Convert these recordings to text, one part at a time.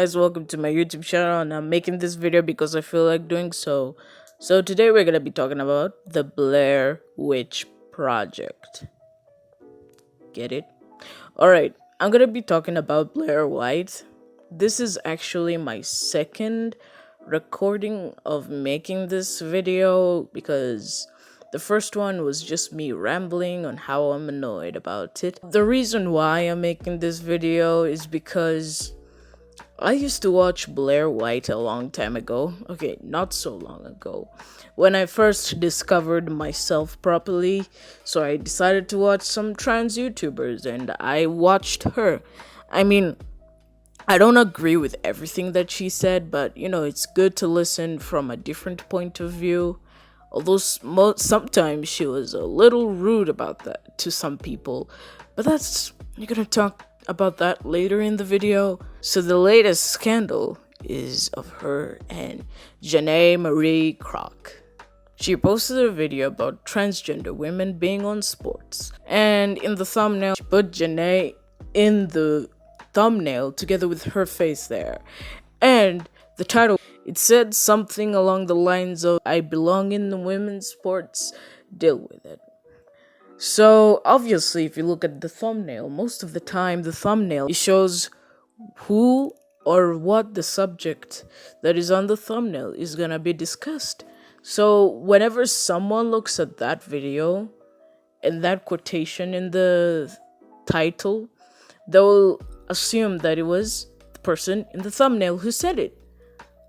guys, welcome to my YouTube channel, and I'm making this video because I feel like doing so. So today we're gonna be talking about the Blaire Witch Project. Get it? Alright, I'm gonna be talking about Blaire White. This is actually my second recording of making this video because the first one was just me rambling on how I'm annoyed about it. The reason why I'm making this video is because I used to watch Blaire White a long time ago. Okay, not so long ago. When I first discovered myself properly, so I decided to watch some trans YouTubers and I watched her. I mean, I don't agree with everything that she said, but it's good to listen from a different point of view. Although sometimes she was a little rude about that to some people. But you're gonna talk about that later in the video. So the latest scandal is of her and Janae Marie Kroc. She posted a video about transgender women being on sports. And in the thumbnail, she put Janae in the thumbnail together with her face there. And the title, it said something along the lines of, "I belong in the women's sports, deal with it." So obviously, if you look at the thumbnail, most of the time the thumbnail shows who or what the subject that is on the thumbnail is gonna be discussed. So whenever someone looks at that video and that quotation in the title, they'll assume that it was the person in the thumbnail who said it.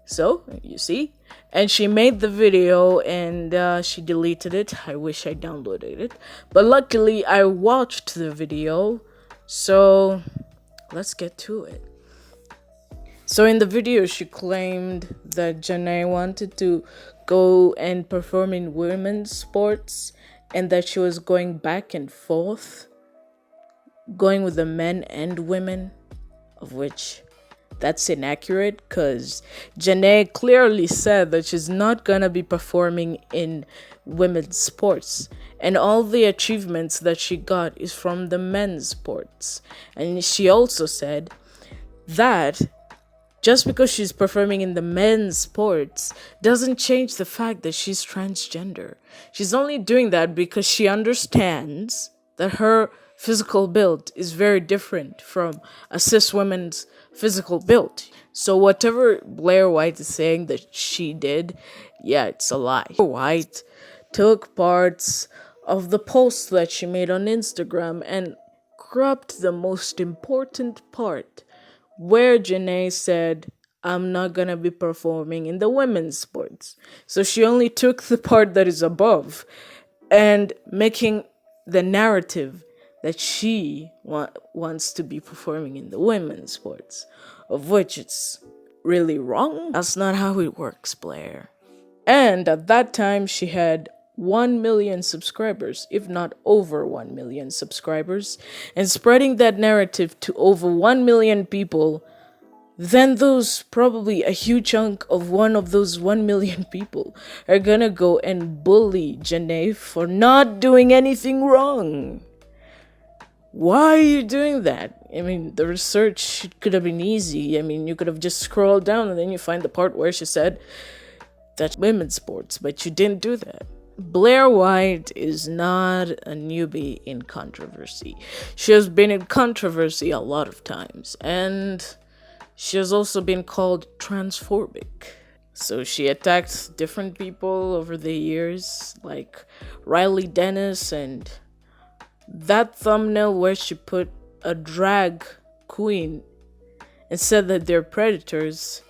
So, you see? And she made the video and she deleted it. I wish I downloaded it. But luckily, I watched the video. So, let's get to it. So, in the video, she claimed that Janae wanted to go and perform in women's sports and that she was going back and forth, going with the men and women, of which that's inaccurate because Janae clearly said that she's not gonna be performing in women's sports, and all the achievements that she got is from the men's sports. And she also said that just because she's performing in the men's sports doesn't change the fact that she's transgender. She's only doing that because she understands that her physical build is very different from a cis woman's physical build. So whatever Blaire White is saying that she did, yeah, it's a lie. White took parts of the post that she made on Instagram and cropped the most important part where Janae said, "I'm not gonna be performing in the women's sports." So she only took the part that is above and making the narrative that she wants to be performing in the women's sports, of which it's really wrong. That's not how it works, Blaire. And at that time, she had 1 million subscribers, if not over 1 million subscribers, and spreading that narrative to over 1 million people. Then those, probably a huge chunk of one of those 1 million people, are gonna go and bully Janae for not doing anything wrong. Why are you doing that? I mean, the research could have been easy. I mean, you could have just scrolled down and then you find the part where she said that's women's sports, but you didn't do that. Blaire White is not a newbie in controversy. She has been in controversy a lot of times, and she has also been called transphobic. So she attacked different people over the years, like Riley Dennis, and that thumbnail where she put a drag queen and said that they're predators.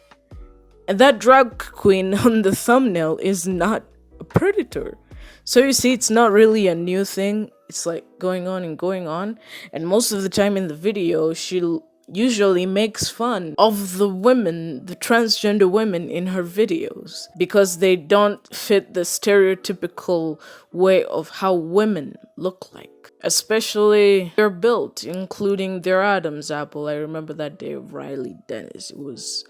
And that drag queen on the thumbnail is not a predator. So you see, it's not really a new thing. It's like going on and going on. And most of the time in the video, she usually makes fun of the women, the transgender women in her videos, because they don't fit the stereotypical way of how women look like. Especially their build, including their Adam's apple. I remember that day of Riley Dennis. It was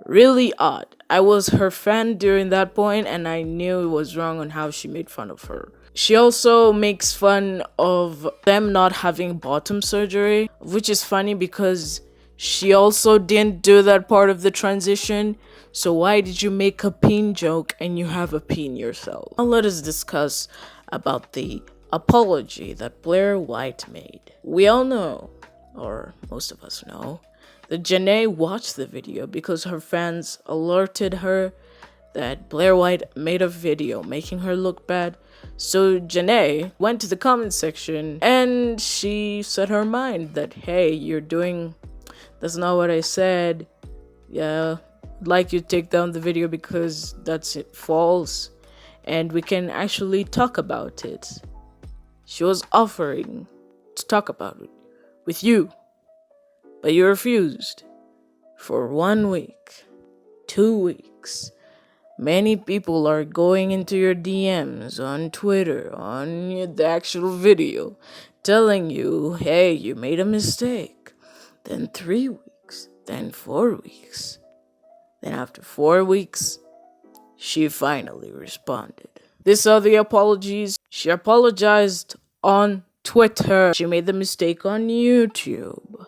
really odd. I was her fan during that point, and I knew it was wrong on how she made fun of her. She also makes fun of them not having bottom surgery, which is funny because She also didn't do that part of the transition. So why did you make a peen joke and you have a peen yourself? Now let us discuss about the apology that Blaire White made. We all know, or most of us know, that Janae watched the video because her fans alerted her that Blaire White made a video making her look bad. So Janae went to the comment section and she said her mind that, hey, that's not what I said. Yeah, I'd like you to take down the video because that's false and we can actually talk about it. She was offering to talk about it with you, but you refused. For 1 week, 2 weeks, many people are going into your DMs on Twitter, on the actual video, telling you, hey, you made a mistake. Then 3 weeks, then 4 weeks. Then after 4 weeks, she finally responded. These are the apologies. She apologized on Twitter. She made the mistake on YouTube.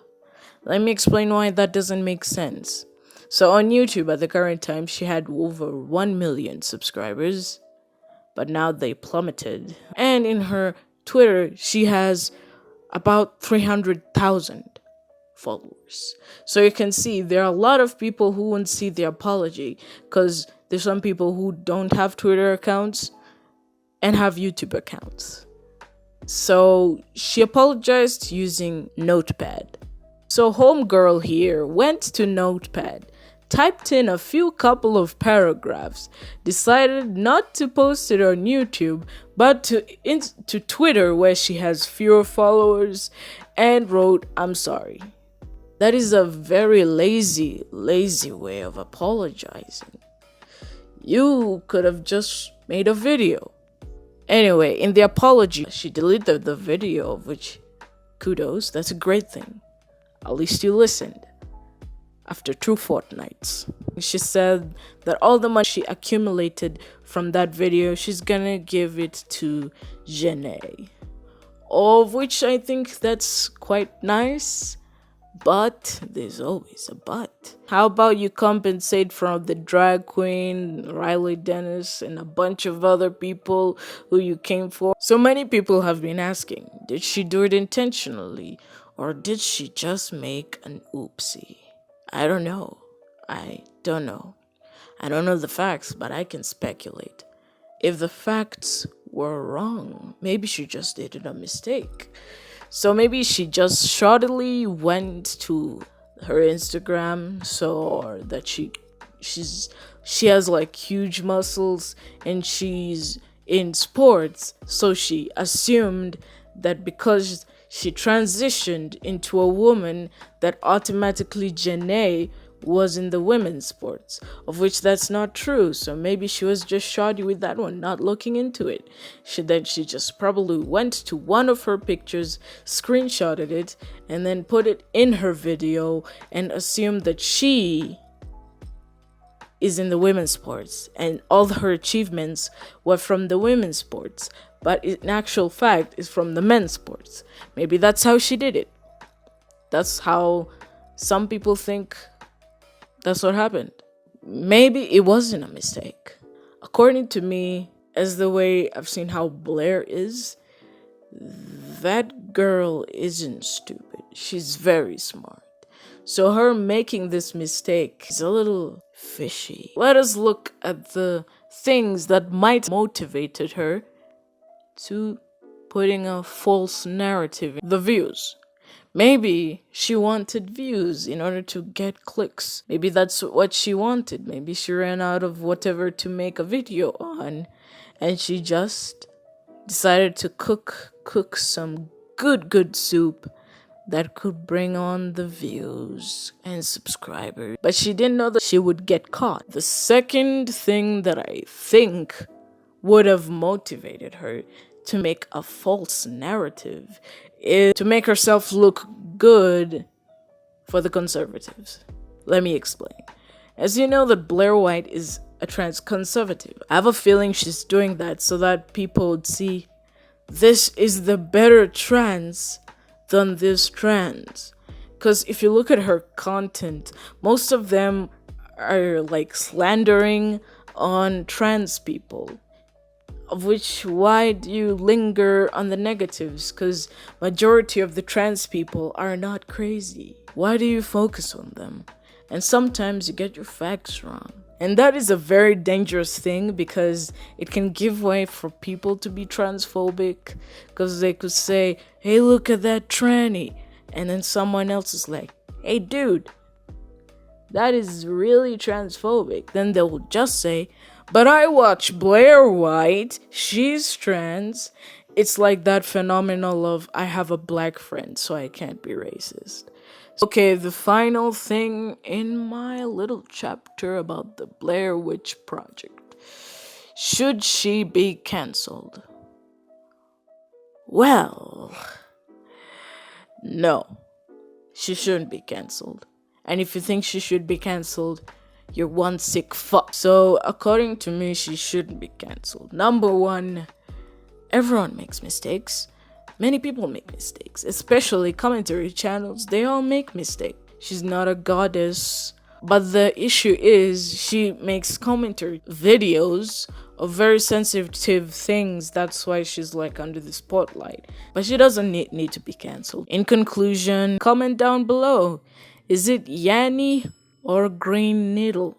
Let me explain why that doesn't make sense. So on YouTube at the current time, she had over 1 million subscribers, but now they plummeted. And in her Twitter, she has about 300,000 followers. So you can see there are a lot of people who won't see the apology because there's some people who don't have Twitter accounts and have YouTube accounts. So she apologized using Notepad. So homegirl here went to Notepad, typed in a few couple of paragraphs, decided not to post it on YouTube, but to Twitter where she has fewer followers, and wrote, I'm sorry. That is a very lazy way of apologizing. You could have just made a video. Anyway, in the apology, she deleted the video, which, kudos, that's a great thing. At least you listened. After 2 fortnights, she said that all the money she accumulated from that video, she's gonna give it to Janae. Of which I think that's quite nice. But there's always a but. How about you compensate from the drag queen, Riley Dennis, and a bunch of other people who you came for? So many people have been asking, did she do it intentionally? Or did she just make an oopsie? I don't know. I don't know the facts, but I can speculate. If the facts were wrong, maybe she just did it a mistake. So maybe she just shoddily went to her Instagram, saw that she has like huge muscles and she's in sports, so she assumed that because she transitioned into a woman that automatically Janae was in the women's sports, of which that's not true. So maybe she was just shoddy with that one, not looking into it. She just probably went to one of her pictures, screenshotted it, and then put it in her video and assumed that she is in the women's sports and all her achievements were from the women's sports, but in actual fact is from the men's sports. Maybe that's how she did it. That's how some people think that's what happened. Maybe it wasn't a mistake. According to me, as the way I've seen how Blaire is, that girl isn't stupid. She's very smart. So her making this mistake is a little fishy. Let us look at the things that might motivated her to putting a false narrative in the views. Maybe she wanted views in order to get clicks. Maybe that's what she wanted. Maybe she ran out of whatever to make a video on, and she just decided to cook some good soup that could bring on the views and subscribers. But she didn't know that she would get caught. The second thing that I think would have motivated her to make a false narrative is to make herself look good for the conservatives. Let me explain. As you know, that Blaire White is a trans conservative. I have a feeling she's doing that so that people would see this is the better trans than this trans. Because if you look at her content, most of them are like slandering on trans people. Of which, why do you linger on the negatives? Because majority of the trans people are not crazy. Why do you focus on them? And sometimes you get your facts wrong. And that is a very dangerous thing, because it can give way for people to be transphobic, because they could say, hey, look at that tranny. And then someone else is like, hey, dude, that is really transphobic. Then they will just say, but I watch Blaire White, she's trans. It's like that phenomenon of, I have a black friend, so I can't be racist. Okay, the final thing in my little chapter about the Blaire Witch Project. Should she be cancelled? Well, no, she shouldn't be cancelled. And if you think she should be cancelled, you're one sick fuck. So, according to me, she shouldn't be cancelled. Number one, everyone makes mistakes. Many people make mistakes, especially commentary channels. They all make mistakes. She's not a goddess. But the issue is, she makes commentary videos of very sensitive things. That's why she's like under the spotlight. But she doesn't need to be cancelled. In conclusion, comment down below. Is it Yanni or Green Needle?